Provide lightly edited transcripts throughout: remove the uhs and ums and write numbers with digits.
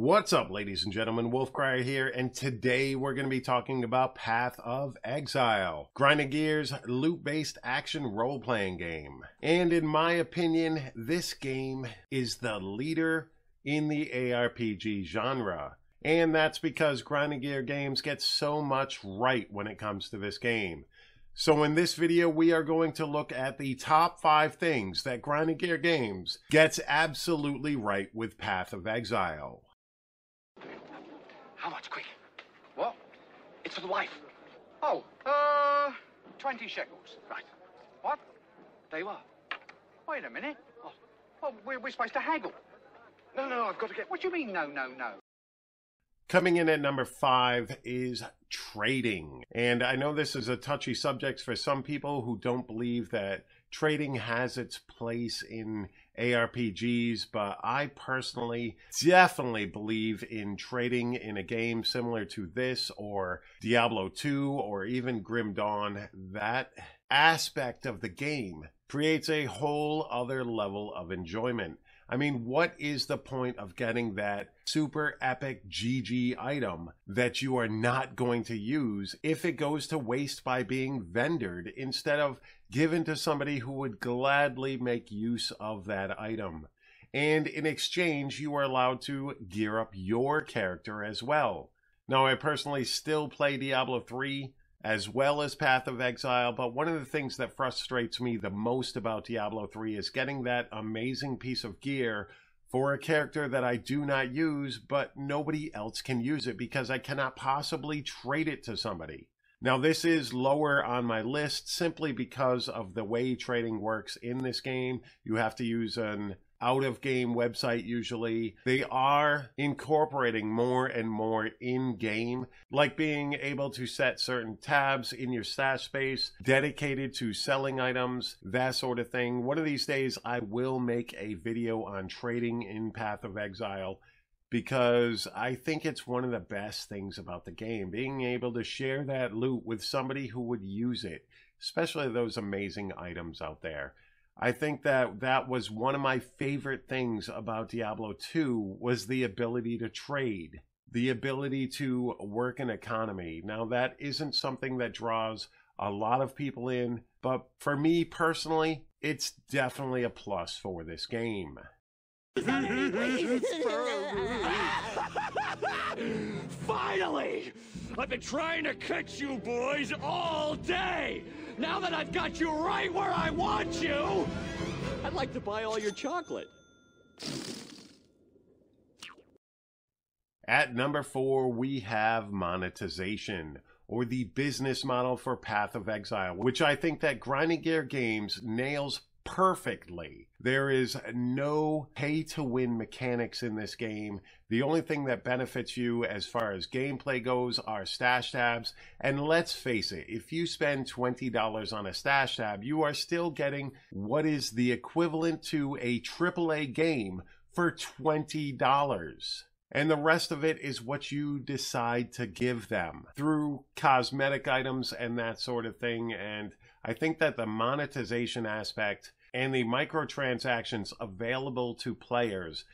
What's up, ladies and gentlemen? Wolfcrier here, and today we're going to be talking about Path of Exile, Grinding Gears loot-based action role-playing game. And in my opinion, this game is the leader in the ARPG genre. And that's because Grinding Gear games get so much right when it comes to this game. So in this video, we are going to look at the top 5 things that Grinding Gear games gets absolutely right with Path of Exile. How much, quick? What? It's for the wife. Oh, 20 shekels. Right. What? They were. Wait a minute. Well, we're supposed to haggle. No, I've got to get... What do you mean, no? Coming in at number 5 is trading. And I know this is a touchy subject for some people who don't believe that trading has its place in ARPGs, but I personally definitely believe in trading in a game similar to this or Diablo 2 or even Grim Dawn. That aspect of the game creates a whole other level of enjoyment. I mean, what is the point of getting that super epic GG item that you are not going to use if it goes to waste by being vendored instead of given to somebody who would gladly make use of that item? And in exchange, you are allowed to gear up your character as well. Now, I personally still play Diablo 3 as well as Path of Exile, but one of the things that frustrates me the most about Diablo 3 is getting that amazing piece of gear for a character that I do not use, but nobody else can use it because I cannot possibly trade it to somebody. Now, this is lower on my list simply because of the way trading works in this game. You have to use an out-of-game website usually. They are incorporating more and more in-game, like being able to set certain tabs in your stash space dedicated to selling items, that sort of thing. One of these days, I will make a video on trading in Path of Exile because I think it's one of the best things about the game, being able to share that loot with somebody who would use it, especially those amazing items out there. I think that was one of my favorite things about Diablo 2 was the ability to trade, the ability to work an economy. Now, that isn't something that draws a lot of people in, but for me personally, it's definitely a plus for this game. Finally! I've been trying to catch you boys all day! Now that I've got you right where I want you, I'd like to buy all your chocolate. At number 4, we have monetization, or the business model for Path of Exile, which I think that Grinding Gear Games nails perfectly. There is no pay-to-win mechanics in this game. The only thing that benefits you as far as gameplay goes are stash tabs. And let's face it, if you spend $20 on a stash tab, you are still getting what is the equivalent to a AAA game for $20. And the rest of it is what you decide to give them through cosmetic items and that sort of thing. And I think that the monetization aspect and the microtransactions available to players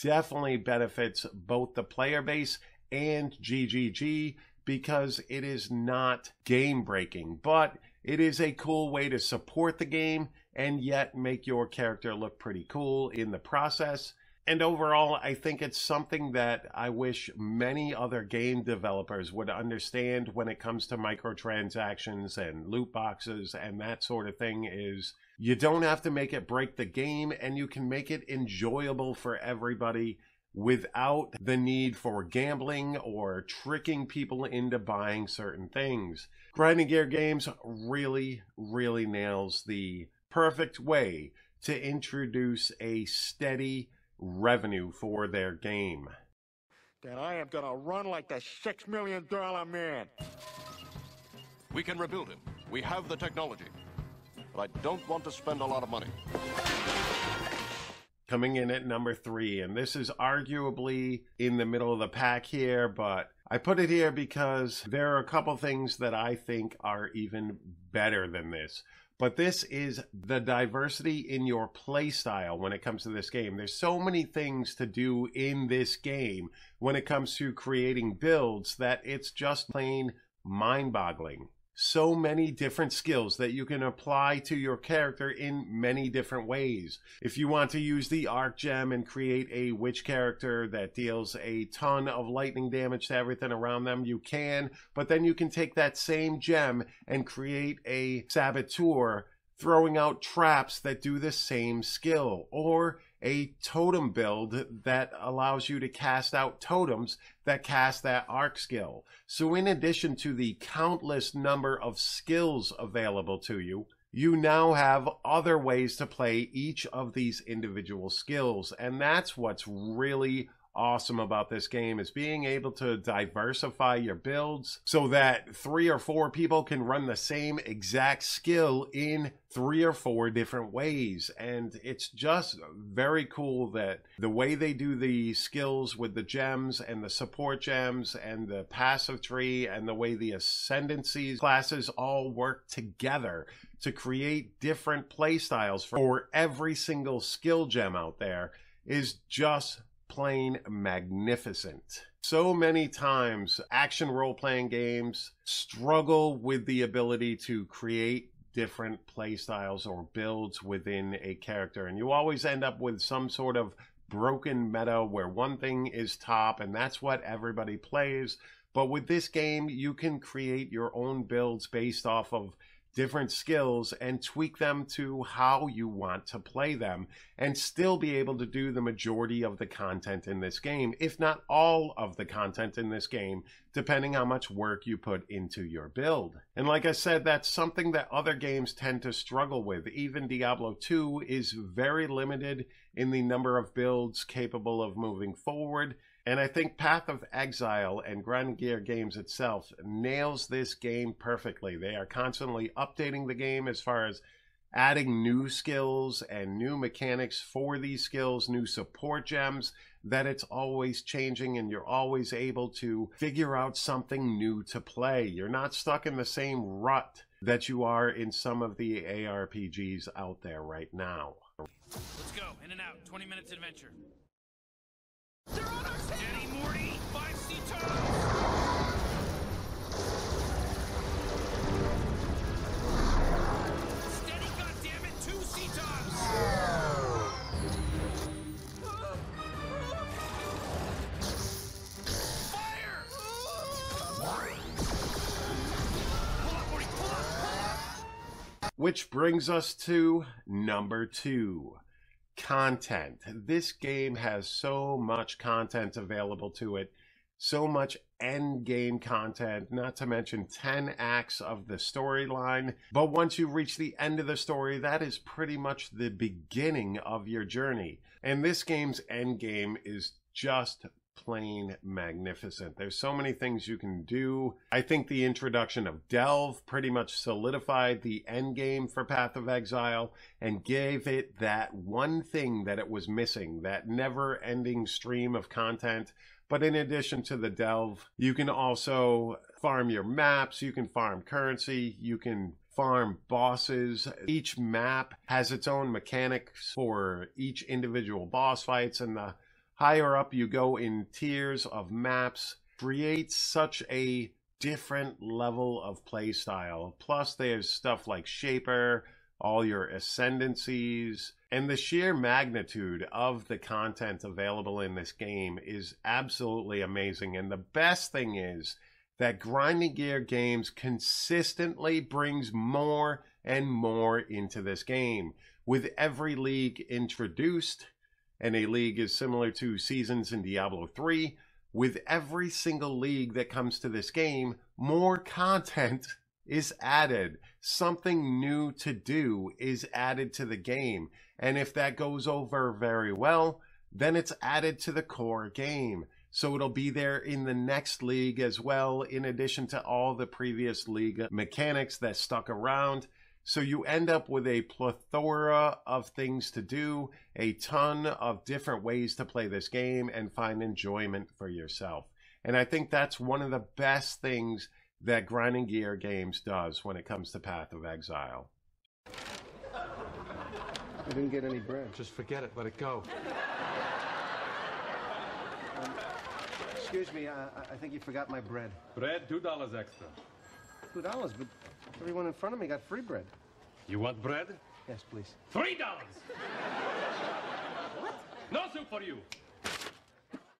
definitely benefits both the player base and GGG because it is not game breaking, but it is a cool way to support the game and yet make your character look pretty cool in the process. And overall, I think it's something that I wish many other game developers would understand when it comes to microtransactions and loot boxes and that sort of thing is you don't have to make it break the game and you can make it enjoyable for everybody without the need for gambling or tricking people into buying certain things. Grinding Gear Games really nails the perfect way to introduce a steady revenue for their game. Then I am gonna run like the $6 million man. We can rebuild him. We have the technology. But I don't want to spend a lot of money. Coming in at number 3, and this is arguably in the middle of the pack here, but I put it here because there are a couple things that I think are even better than this. but this is the diversity in your play style when it comes to this game. There's so many things to do in this game when it comes to creating builds that it's just plain mind-boggling. So many different skills that you can apply to your character in many different ways. If you want to use the arc gem and create a witch character that deals a ton of lightning damage to everything around them, you can, but then you can take that same gem and create a saboteur throwing out traps that do the same skill, or a totem build that allows you to cast out totems that cast that arc skill. So in addition to the countless number of skills available to you, you now have other ways to play each of these individual skills. And that's what's really awesome about this game, is being able to diversify your builds so that 3 or 4 people can run the same exact skill in 3 or 4 different ways. And it's just very cool that the way they do the skills with the gems and the support gems and the passive tree and the way the ascendancy classes all work together to create different play styles for every single skill gem out there is just plain magnificent. So many times action role-playing games struggle with the ability to create different play styles or builds within a character, and you always end up with some sort of broken meta where one thing is top and that's what everybody plays. But with this game, you can create your own builds based off of different skills and tweak them to how you want to play them, and still be able to do the majority of the content in this game, if not all of the content in this game, depending how much work you put into your build. And like I said, that's something that other games tend to struggle with. Even Diablo 2 is very limited in the number of builds capable of moving forward. And I think Path of Exile and Grinding Gear Games itself nails this game perfectly. They are constantly updating the game as far as adding new skills and new mechanics for these skills, new support gems, that it's always changing and you're always able to figure out something new to play. You're not stuck in the same rut that you are in some of the ARPGs out there right now. Let's go. In and out. 20 minutes adventure. They're on our Steady, Morty! 5 C-Toms! Steady, goddammit! 2 C-Toms! Fire! Pull up, Morty! Pull up! Which brings us to number 2. Content. This game has so much content available to it, so much end game content, not to mention 10 acts of the storyline. But once you reach the end of the story, that is pretty much the beginning of your journey. And this game's end game is just plain magnificent. There's so many things you can do. I think the introduction of Delve pretty much solidified the end game for Path of Exile and gave it that one thing that it was missing, that never-ending stream of content. But in addition to the Delve, you can also farm your maps, you can farm currency, you can farm bosses. Each map has its own mechanics for each individual boss fights, and the higher up you go in tiers of maps creates such a different level of play style. Plus there's stuff like Shaper, all your ascendancies, and the sheer magnitude of the content available in this game is absolutely amazing. And the best thing is that Grinding Gear Games consistently brings more and more into this game. With every league introduced, and a league is similar to seasons in Diablo 3, with every single league that comes to this game, more content is added. Something new to do is added to the game. And if that goes over very well, then it's added to the core game. So it'll be there in the next league as well, in addition to all the previous league mechanics that stuck around. So you end up with a plethora of things to do, a ton of different ways to play this game and find enjoyment for yourself. And I think that's one of the best things that Grinding Gear Games does when it comes to Path of Exile. I didn't get any bread. Just forget it. Let it go. Excuse me, I think you forgot my bread. Bread, $2 extra. $2, but everyone in front of me got free bread. You want bread? Yes, please. $3. What? No soup for you.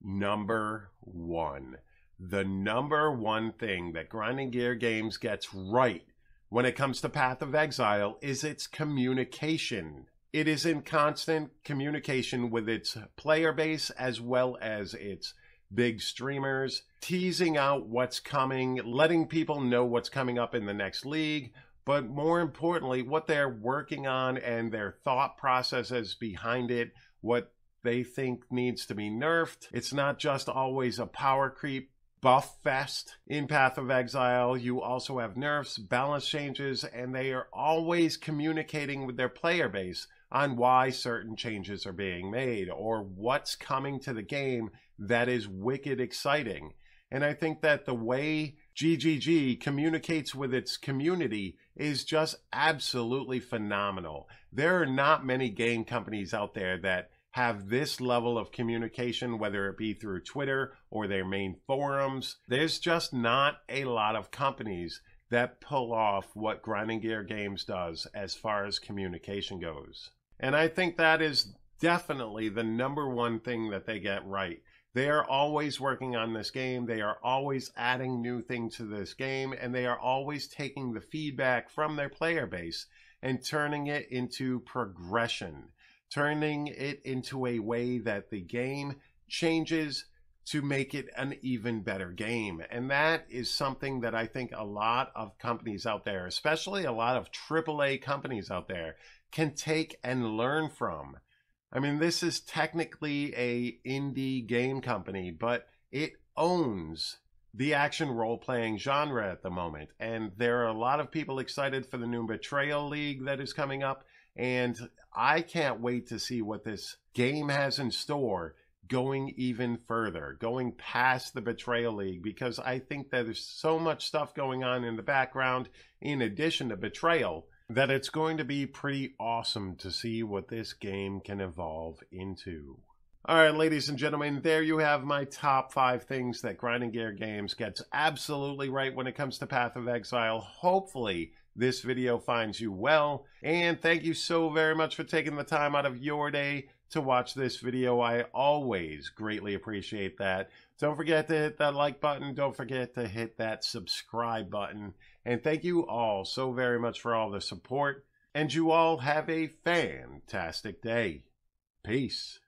Number one. The number one thing that Grinding Gear Games gets right when it comes to Path of Exile is its communication. It is in constant communication with its player base as well as its big streamers, teasing out what's coming, letting people know what's coming up in the next league, but more importantly, what they're working on and their thought processes behind it, what they think needs to be nerfed. It's not just always a power creep buff fest in Path of Exile. You also have nerfs, balance changes, and they are always communicating with their player base on why certain changes are being made or what's coming to the game that is wicked exciting. And I think that the way GGG communicates with its community is just absolutely phenomenal. There are not many game companies out there that have this level of communication, whether it be through Twitter or their main forums. There's just not a lot of companies that pull off what Grinding Gear Games does as far as communication goes. And I think that is definitely the number one thing that they get right. They are always working on this game. They are always adding new things to this game, and they are always taking the feedback from their player base and turning it into progression, turning it into a way that the game changes to make it an even better game. And that is something that I think a lot of companies out there, especially a lot of AAA companies out there, can take and learn from. I mean, this is technically a indie game company, but it owns the action role-playing genre at the moment. And there are a lot of people excited for the new Betrayal League that is coming up. And I can't wait to see what this game has in store going even further, going past the Betrayal League, because I think that there's so much stuff going on in the background in addition to Betrayal that it's going to be pretty awesome to see what this game can evolve into. All right, ladies and gentlemen, there you have my top 5 things that Grinding Gear Games gets absolutely right when it comes to Path of Exile. Hopefully, this video finds you well, and thank you so very much for taking the time out of your day to watch this video. I always greatly appreciate that. Don't forget to hit that like button. Don't forget to hit that subscribe button. And thank you all so very much for all the support. And you all have a fantastic day. Peace.